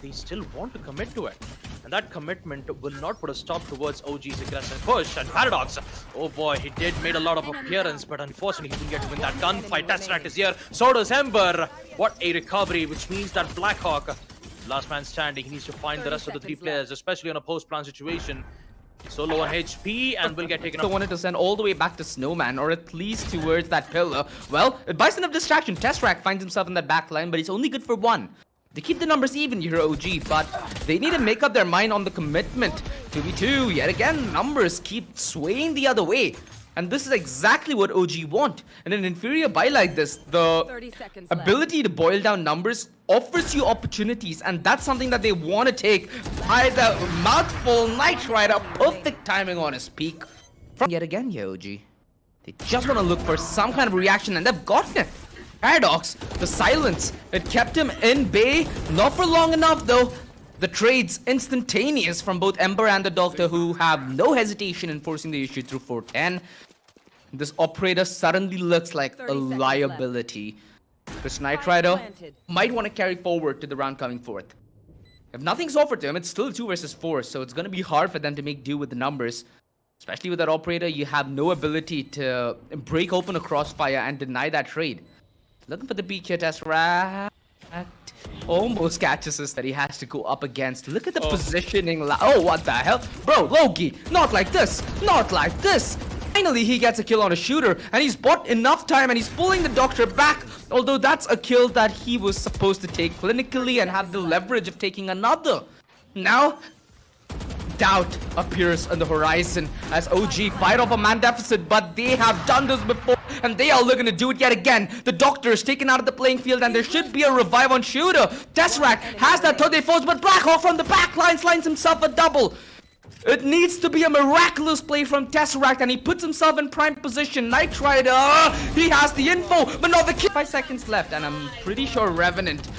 they still want to commit to it. And that commitment will not put a stop towards OG's aggressive push. And Paradox, oh boy, he did made a lot of appearance, but unfortunately he didn't get to win that gunfight. Tesseract is here, so does Ember. What a recovery, which means that Blackhawk, last man standing, he needs to find the rest of the three players, especially on a post-plan situation. So low on HP and will get taken So off. wanted to send all the way back to Snowman, or at least towards that pillar. Well, it buys enough distraction. Tesseract finds himself in that back line, but it's only good for one. They keep the numbers even here, OG, but they need to make up their mind on the commitment. 2v2, yet again, numbers keep swaying the other way. And this is exactly what OG want. In an inferior buy like this, the ability to boil down numbers offers you opportunities, and that's something that they want to take. By the mouthful, Knight Rider, perfect timing on his peak. From yet again, yeah, OG. They just want to look for some kind of reaction, and they've gotten it. Paradox, the silence, it kept him in bay, not for long enough though. The trades instantaneous from both Ember and the Doctor, who have no hesitation in forcing the issue through 410. This operator suddenly looks like a liability. This Knight Rider might want to carry forward to the round coming forth. If nothing's offered to him, it's still 2 versus 4, so it's going to be hard for them to make do with the numbers. Especially with that operator, you have no ability to break open a crossfire and deny that trade. Looking for the beak here, Tesseract. Almost catches us that he has to go up against. Look at the positioning. Oh, what the hell? Bro, Loki, not like this. Not like this. Finally, he gets a kill on a shooter, and he's bought enough time, and he's pulling the Doctor back. Although that's a kill that he was supposed to take clinically and have the leverage of taking another. Now, doubt appears on the horizon as OG fight off a man deficit, but they have done this before and they are looking to do it yet again. The Doctor is taken out of the playing field and there should be a revive on shooter. Tesseract has that third force, but Blackhawk from the back lines himself a double. It needs to be a miraculous play from Tesseract, and he puts himself in prime position. Knight Rider, he has the info, but not the kill. 5 seconds left, and I'm pretty sure Revenant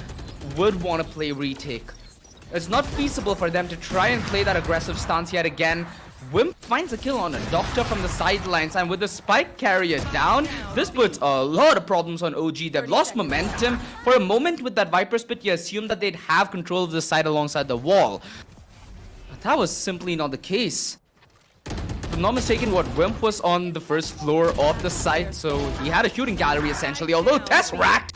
would want to play retake. It's not feasible for them to try and play that aggressive stance yet again. Wimp finds a kill on a Doctor from the sidelines, and with the spike carrier down, this puts a lot of problems on OG. They've lost momentum. For a moment with that Viper Spit, you assume that they'd have control of the side alongside the wall. But that was simply not the case. If I'm not mistaken, Wimp was on the first floor of the site, so he had a shooting gallery essentially, although Tesseract,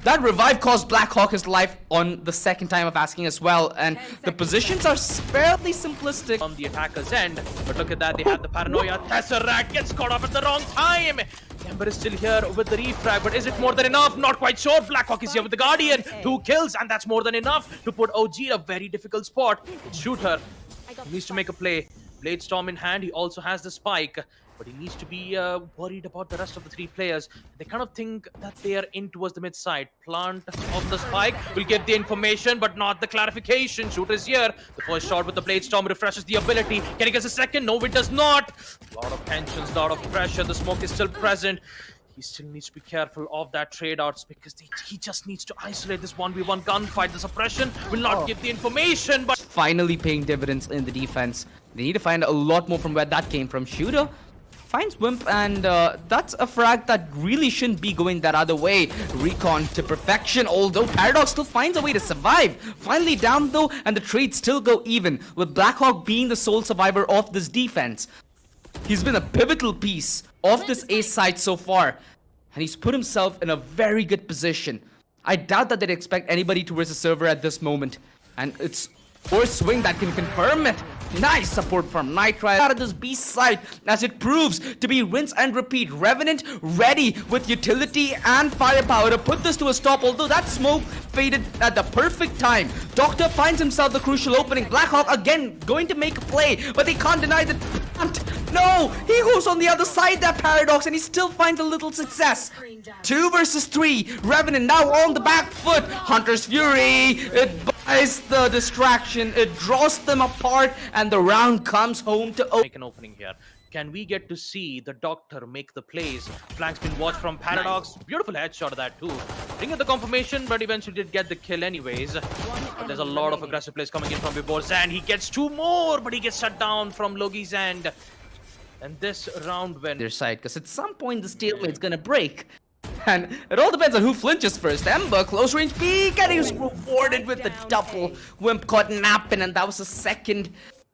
that revive cost Blackhawk his life on the second time of asking as well, and the positions are fairly simplistic. On the attacker's end, but look at that, they have the paranoia. Tesseract gets caught up at the wrong time. Ember is still here with the refrag, but is it more than enough? Not quite sure. Blackhawk is here with the Guardian. 2 kills, and that's more than enough to put OG in a very difficult spot. Shooter needs to make a play. Blade Storm in hand, he also has the spike. But he needs to be worried about the rest of the 3 players. They kind of think that they are in towards the mid side. Plant of the spike will get the information, but not the clarification. Shooter is here. The first shot with the Blade Storm refreshes the ability. Can he get a second? No, it does not. A lot of tensions, a lot of pressure. The smoke is still present. He still needs to be careful of that trade outs because he just needs to isolate this 1v1 gunfight. The suppression will not give the information, but finally paying dividends in the defense. They need to find a lot more from where that came from. Shooter finds Wimp, and that's a frag that really shouldn't be going that other way. Recon to perfection, although Paradox still finds a way to survive. Finally down though, and the trades still go even, with Blackhawk being the sole survivor of this defense. He's been a pivotal piece of this ace side so far, and he's put himself in a very good position. I doubt that they'd expect anybody towards the server at this moment, and it's Force Swing that can confirm it. Nice support from Knight Rider out of this beast side, as it proves to be rinse and repeat. Revenant ready with utility and firepower to put this to a stop, although that smoke faded at the perfect time. Doctor finds himself the crucial opening. Blackhawk again going to make a play, but they can't deny the plant. No, he goes on the other side, that Paradox, and he still finds a little success. 2 versus 3. Revenant now on the back foot. Hunter's Fury, it buys the distraction, it draws them apart, and the round comes home to make an opening here. Can we get to see the Doctor make the plays? Flank's been watched from Paradox. Beautiful headshot of that too. Didn't get the confirmation, but eventually did get the kill anyways. But there's a lot of aggressive plays coming in from Vibor Zan. He gets 2 more, but he gets shut down from Logi's end. And this round went their side, because at some point the stalemate's gonna break. And it all depends on who flinches first. Ember, close range peek, and he was rewarded with the double. Wimp caught napping, and that was a second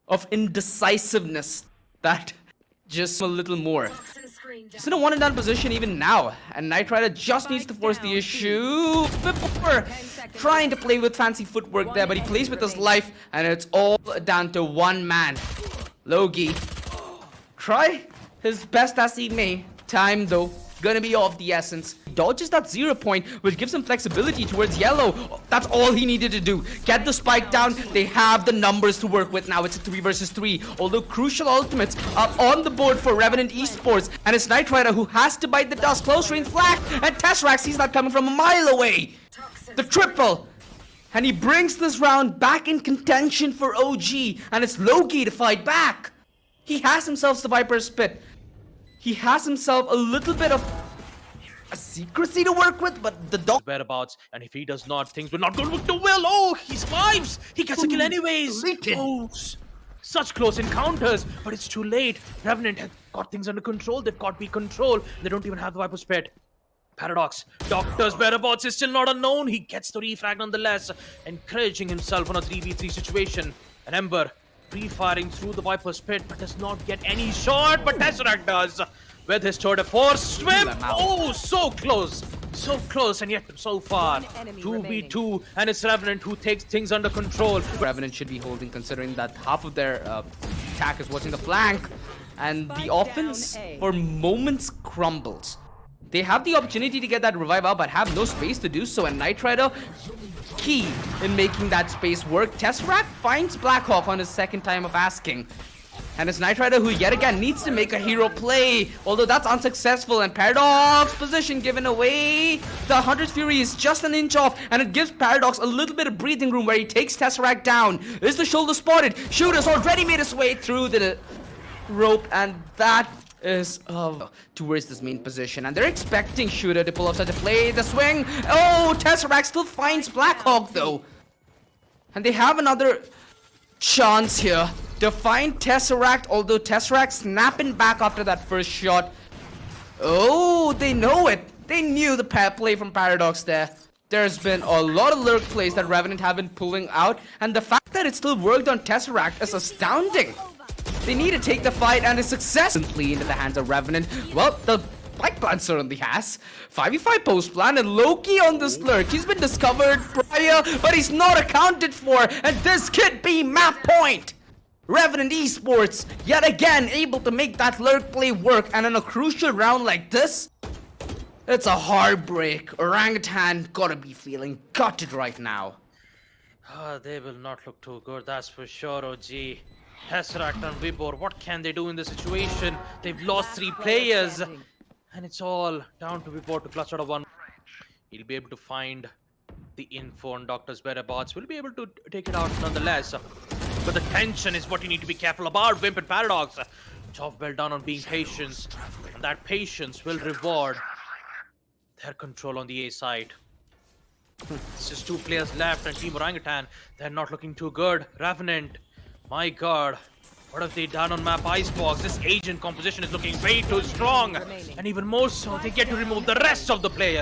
of indecisiveness. That just a little more. He's in a one and done position even now, and Knight Rider just needs to force the issue before trying to play with fancy footwork there, but he plays with his life, and it's all down to one man. Logi, try his best as he may. Time though, gonna be of the essence. Dodges that 0 point, which gives him flexibility towards yellow. That's all he needed to do. Get the spike down. They have the numbers to work with now. It's a 3 versus 3. Although crucial ultimates are on the board for Revenant Esports. And it's Knight Rider who has to bite the dust. Close range flag. And Tesseract sees that coming from a mile away. The triple. And he brings this round back in contention for OG. And it's Logi to fight back. He has himself the Viper's Pit. He has himself a little bit of a secrecy to work with, but the dog whereabouts, and if he does not, things will not go too well. Oh, he survives. He gets a kill anyways. Oh, such close encounters, but it's too late. Revenant have got things under control. They've got B control. They don't even have the Viper's Pit. Paradox, Doctor's whereabouts is still not unknown. He gets the refrag nonetheless, encouraging himself on a 3v3 situation. And Ember pre-firing through the Viper's Pit, but does not get any shot, but Tesseract does. With his tour de force swim. Oh, so close, and yet so far 2v2, and it's Revenant who takes things under control. Revenant should be holding, considering that half of their attack is watching the flank, and the offense for moments crumbles. They have the opportunity to get that revive out, but have no space to do so, and Knight Rider key in making that space work. Tesseract finds Blackhawk on his second time of asking. And it's Knight Rider who yet again needs to make a hero play, although that's unsuccessful, and Paradox position given away. The Hunter's Fury is just an inch off, and it gives Paradox a little bit of breathing room where he takes Tesseract down. Is the shoulder spotted? Shooter's already made his way through the rope, and that is towards this main position, and they're expecting Shooter to pull off such a play. The swing. Oh, Tesseract still finds Blackhawk though, and they have another chance here to find Tesseract, although Tesseract snapping back after that first shot. Oh, they know it. They knew the play from Paradox there. There's been a lot of lurk plays that Revenant have been pulling out, and the fact that it still worked on Tesseract is astounding. They need to take the fight, and it's successfully into the hands of Revenant. Well, the fight plan certainly has. 5v5 post plan, and Loki on this lurk. He's been discovered prior, but he's not accounted for, and this could be map point. Revenant Esports, yet again, able to make that lurk play work, and in a crucial round like this, it's a heartbreak. Orangutan gotta be feeling gutted right now. They will not look too good, that's for sure, OG. Tesseract and Vibor, what can they do in this situation? They've lost 3 players, and it's all down to Vibor to clutch out of one. He'll be able to find the info on Doctor's whereabouts. We'll be able to take it out nonetheless. But the tension is what you need to be careful about. Wimp and Paradox, job well done on being patient, and that patience will reward their control on the A side. It's just 2 players left, and Team Orangutan, they're not looking too good. Revenant, my god, what have they done on map Icebox? This agent composition is looking way too strong, and even more so, they get to remove the rest of the players.